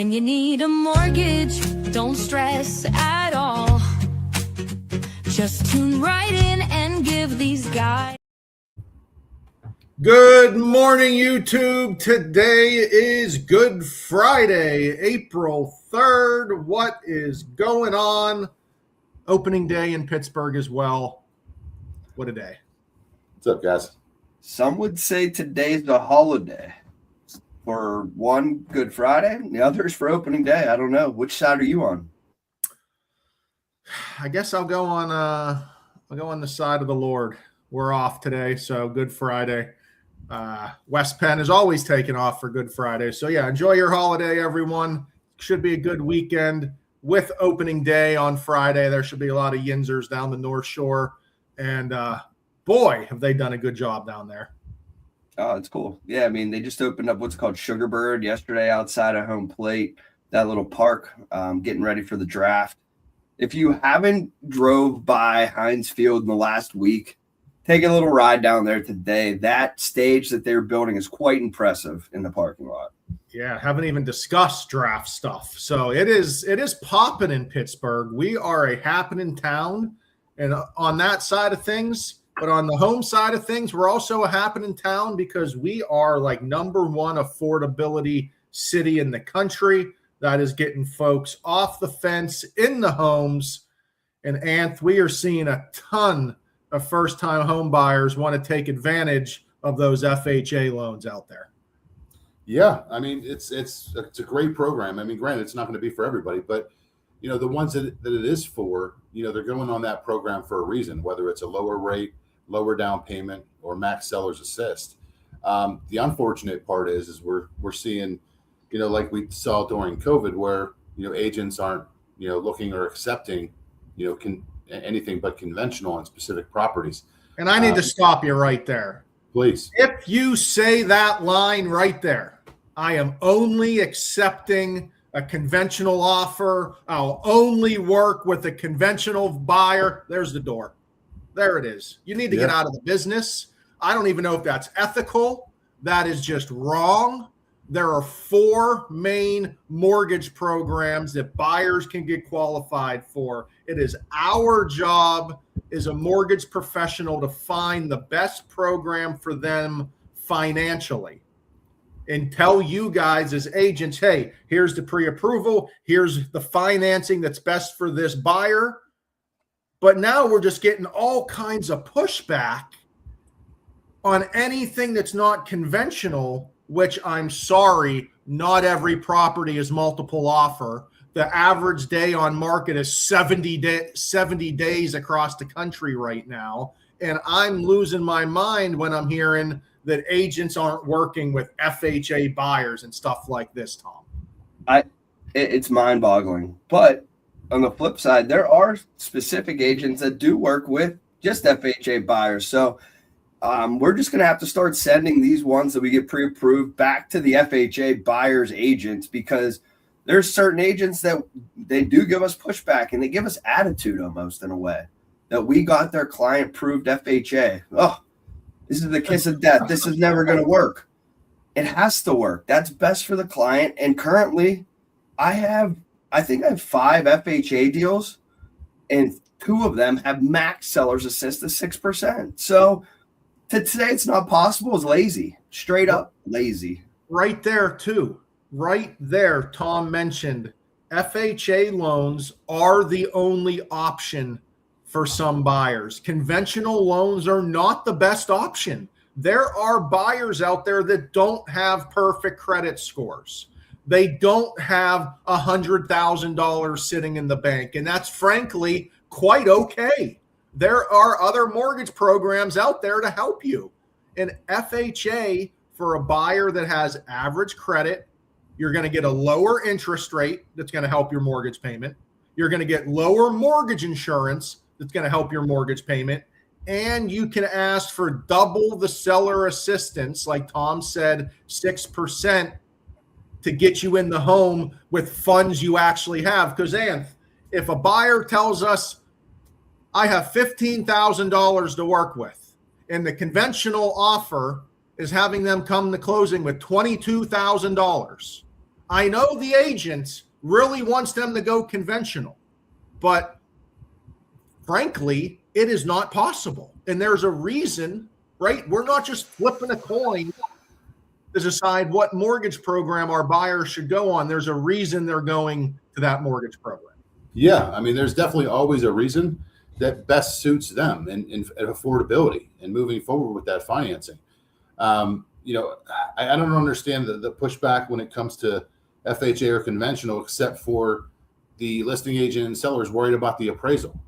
When you need a mortgage, don't stress at all. Just tune right in and give these guys. Good morning, YouTube. Today is Good Friday, April 3rd. What is going on? Opening day in Pittsburgh as well. What a day. What's up, guys? Some would say today's a holiday. For one, Good Friday, and the other is for opening day. I don't know. Which side are you on? I guess I'll go on the side of the Lord. We're off today, so Good Friday. West Penn is always taking off for Good Friday. So yeah, enjoy your holiday, everyone. Should be a good weekend with opening day on Friday. There should be a lot of Yinzers down the North Shore. And boy, have they done a good job down there. Oh, it's cool. Yeah, I mean, they just opened up what's called Sugarbird yesterday outside of home plate, that little park, getting ready for the draft. If you haven't drove by Heinz Field in the last week, take a little ride down there today. That stage that they're building is quite impressive in the parking lot. Yeah, haven't even discussed draft stuff. So it is popping in Pittsburgh. We are a happening town, and on that side of things. But on the home side of things, we're also a happening town because we are like number one affordability city in the country. That is getting folks off the fence in the homes. And Anth, we are seeing a ton of first-time home buyers want to take advantage of those FHA loans out there. Yeah, I mean, it's a great program. I mean, granted, it's not going to be for everybody, but you know, the ones that it is for, you know, they're going on that program for a reason, whether it's a lower rate, lower down payment, or max seller's assist. The unfortunate part is we're seeing, you know, like we saw during COVID, where, you know, agents aren't, you know, looking or accepting, you know, anything but conventional on specific properties. And I need to stop you right there. Please. If you say that line right there, I am only accepting a conventional offer. I'll only work with a conventional buyer. There's the door. There it is. You need to get out of the business. I don't even know if that's ethical. That is just wrong. There are 4 main mortgage programs that buyers can get qualified for. It is our job as a mortgage professional to find the best program for them financially and tell you guys as agents, hey, here's the pre-approval. Here's the financing that's best for this buyer. But now we're just getting all kinds of pushback on anything that's not conventional, which I'm sorry, not every property is multiple offer. The average day on market is 70 days across the country right now. And I'm losing my mind when I'm hearing that agents aren't working with FHA buyers and stuff like this, Tom. It's mind-boggling. But on the flip side, there are specific agents that do work with just FHA buyers. So we're just going to have to start sending these ones that we get pre-approved back to the FHA buyers agents, because there's certain agents that they do give us pushback and they give us attitude almost in a way that we got their client proved FHA. Oh, this is the kiss of death. This is never going to work. It has to work. That's best for the client. And currently I think I have 5 FHA deals, and 2 of them have max seller's assist of 6%. So to say it's not possible is lazy, straight up lazy. Right there, too. Right there, Tom mentioned FHA loans are the only option for some buyers. Conventional loans are not the best option. There are buyers out there that don't have perfect credit scores. They don't have $100,000 sitting in the bank, and that's frankly quite okay. There are other mortgage programs out there to help you. And FHA, for a buyer that has average credit, you're going to get a lower interest rate that's going to help your mortgage payment. You're going to get lower mortgage insurance that's going to help your mortgage payment. And you can ask for double the seller assistance, like Tom said, 6%, to get you in the home with funds you actually have. Because, Anth, if a buyer tells us, I have $15,000 to work with, and the conventional offer is having them come to closing with $22,000, I know the agent really wants them to go conventional, but frankly, it is not possible. And there's a reason, right? We're not just flipping a coin to decide what mortgage program our buyers should go on. There's a reason they're going to that mortgage program. Yeah, I mean, there's definitely always a reason that best suits them and affordability and moving forward with that financing. You know, I don't understand the pushback when it comes to FHA or conventional, except for the listing agent and sellers worried about the appraisal.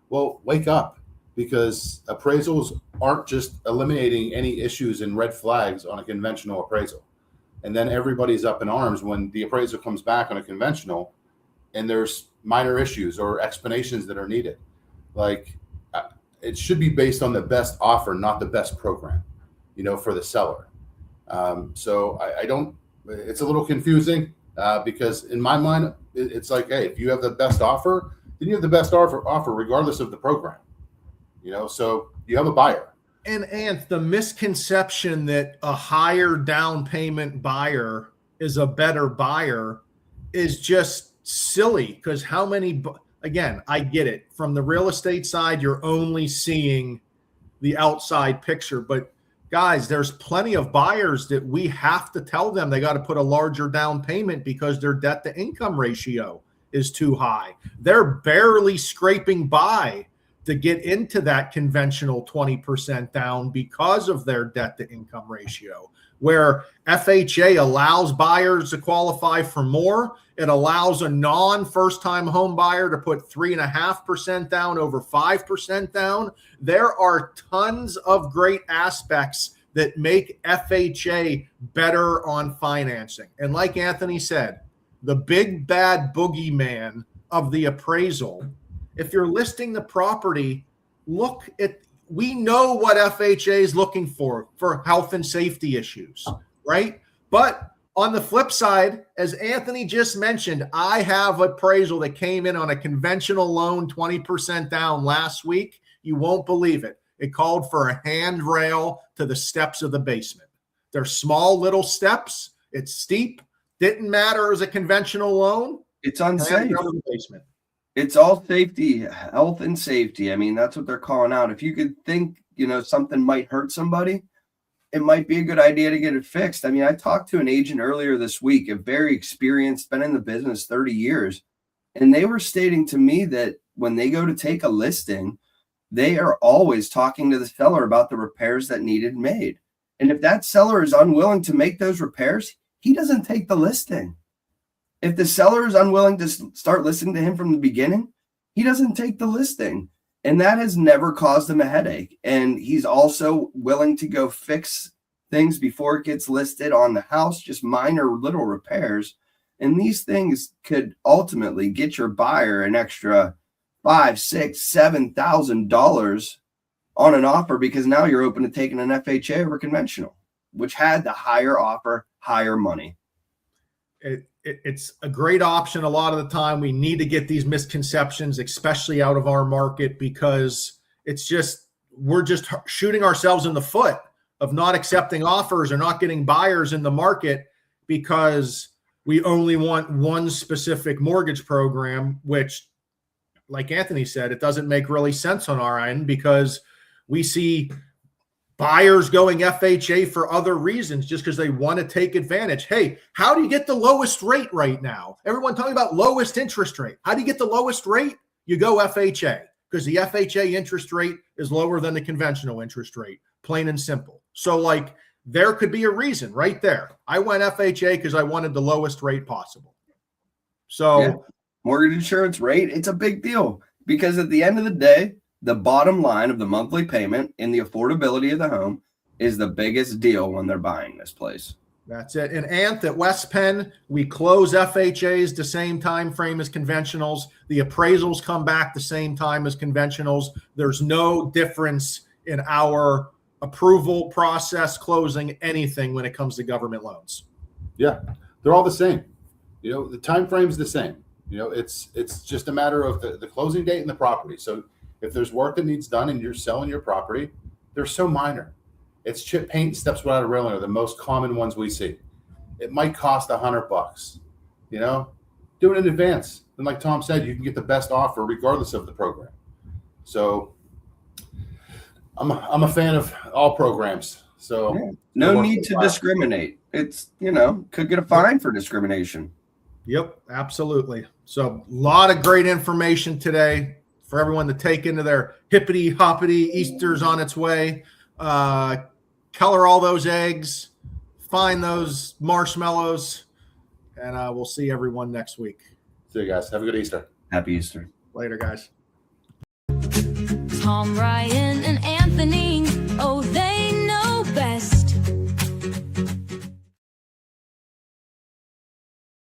Well, wake up, because appraisals aren't just eliminating any issues and red flags on a conventional appraisal. And then everybody's up in arms when the appraisal comes back on a conventional and there's minor issues or explanations that are needed. Like, it should be based on the best offer, not the best program, you know, for the seller. So I don't, it's a little confusing because in my mind, it's like, hey, if you have the best offer, then you have the best offer regardless of the program, you know, so you have a buyer. And the misconception that a higher down payment buyer is a better buyer is just silly, because how many, again, I get it. From the real estate side, you're only seeing the outside picture. But guys, there's plenty of buyers that we have to tell them they got to put a larger down payment because their debt to income ratio is too high. They're barely scraping by to get into that conventional 20% down because of their debt to income ratio, where FHA allows buyers to qualify for more. It allows a non-first time home buyer to put 3.5% down over 5% down. There are tons of great aspects that make FHA better on financing. And like Anthony said, the big bad boogeyman of the appraisal, if you're listing the property, look at, we know what FHA is looking for health and safety issues, right? But on the flip side, as Anthony just mentioned, I have appraisal that came in on a conventional loan, 20% down last week. You won't believe it. It called for a handrail to the steps of the basement. They're small little steps. It's steep. Didn't matter as a conventional loan. It's unsafe. The basement. It's all safety, health and safety. I mean, that's what they're calling out. If you could think, you know, something might hurt somebody, it might be a good idea to get it fixed. I mean, I talked to an agent earlier this week, a very experienced, been in the business 30 years. And they were stating to me that when they go to take a listing, they are always talking to the seller about the repairs that needed made. And if that seller is unwilling to make those repairs, he doesn't take the listing. If the seller is unwilling to start listening to him from the beginning, he doesn't take the listing. And that has never caused him a headache. And he's also willing to go fix things before it gets listed on the house, just minor little repairs. And these things could ultimately get your buyer an extra $5,000, $6,000, $7,000 on an offer, because now you're open to taking an FHA over conventional, which had the higher offer, higher money. It's a great option. A lot of the time we need to get these misconceptions, especially out of our market, because it's just, we're just shooting ourselves in the foot of not accepting offers or not getting buyers in the market because we only want one specific mortgage program, which, like Anthony said, it doesn't make really sense on our end because we see buyers going FHA for other reasons just because they want to take advantage. Hey, how do you get the lowest rate right now? Everyone talking about lowest interest rate. How do you get the lowest rate? You go FHA, because the FHA interest rate is lower than the conventional interest rate, plain and simple. So like, there could be a reason right there. I went FHA because I wanted the lowest rate possible. So yeah. Mortgage insurance rate, it's a big deal, because at the end of the day, the bottom line of the monthly payment and the affordability of the home is the biggest deal when they're buying this place. That's it. And Anth, at West Penn, we close FHAs the same time frame as conventionals. The appraisals come back the same time as conventionals. There's no difference in our approval process, closing anything when it comes to government loans. Yeah, they're all the same. You know, the time frame's the same. You know, it's just a matter of the closing date and the property. So if there's work that needs done and you're selling your property, they're so minor. It's chip paint, steps without a railing are the most common ones we see. It might cost $100. You know, do it in advance. And like Tom said, you can get the best offer regardless of the program. So I'm a fan of all programs. So Yeah. No need to discriminate. It's, could get a fine for discrimination. Yep, absolutely. So a lot of great information today for everyone to take into their hippity hoppity. Easter's on its way. Color all those eggs, find those marshmallows, and we'll see everyone next week. See you guys. Have a good Easter. Happy Easter. Later, guys. Tom, Ryan, and Anthony